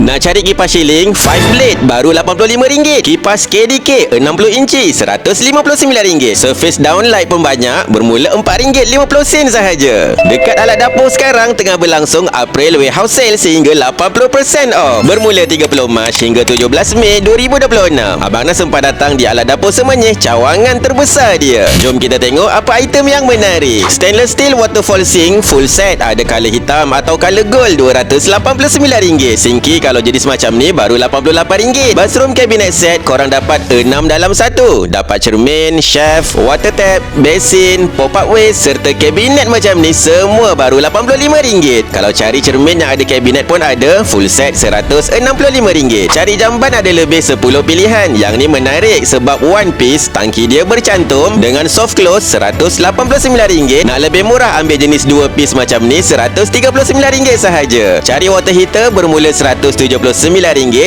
Nak cari kipas Shilling 5 blade baru RM85. Kipas KDK 60 inci RM159. Surface downlight pun banyak, bermula RM4.50 sahaja. Dekat alat dapur sekarang tengah berlangsung April Warehouse Sale sehingga 80% off. Bermula 30 Mac hingga 17 Mei 2026. Abang Nas sempat datang di alat dapur Semenyih, cawangan terbesar dia. Jom kita tengok apa item yang menarik. Stainless steel waterfall sink full set, ada color hitam atau color gold RM289. Sinki kalau jenis macam ni baru RM88. Bathroom cabinet set korang dapat 6 dalam 1. Dapat cermin, shelf, water tap, basin, pop-up waste serta kabinet macam ni semua baru RM85. Kalau cari cermin yang ada kabinet pun ada, full set RM165. Cari jamban ada lebih 10 pilihan. Yang ni menarik sebab one piece, tangki dia bercantum dengan soft close RM189. Nak lebih murah ambil jenis 2 piece macam ni RM139 sahaja. Cari water heater bermula RM179.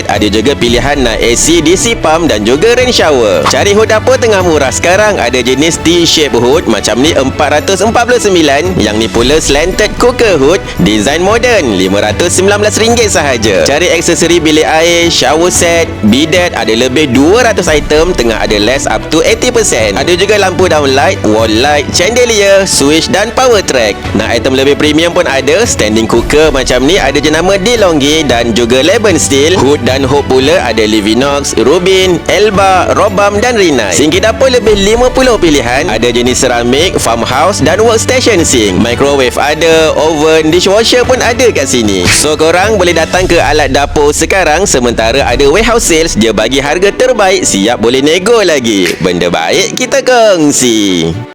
Ada juga pilihan nak AC, DC pump dan juga rain shower. Cari hood dapur tengah murah sekarang. Ada jenis T-shape hood macam ni RM449. Yang ni pula slanted cooker hood, design modern, RM519 sahaja. Cari aksesori bilik air, shower set, bidet, ada lebih 200 item, tengah ada less up to 80%. Ada juga lampu downlight, wall light, chandelier, switch dan power track. Nak item lebih premium pun ada. Standing cooker macam ni ada jenama DeLonghi dan juga Leban Steel. Hood dan hob pula ada Livinox, Rubin, Elba, Robam dan Rinnai. Sinki dapur lebih 50 pilihan. Ada jenis ceramik, farmhouse dan workstation sink. Microwave ada, oven, dishwasher pun ada kat sini. So korang boleh datang ke alat dapur sekarang, sementara ada warehouse sales, dia bagi harga terbaik, siap boleh nego lagi. Benda baik kita kongsi.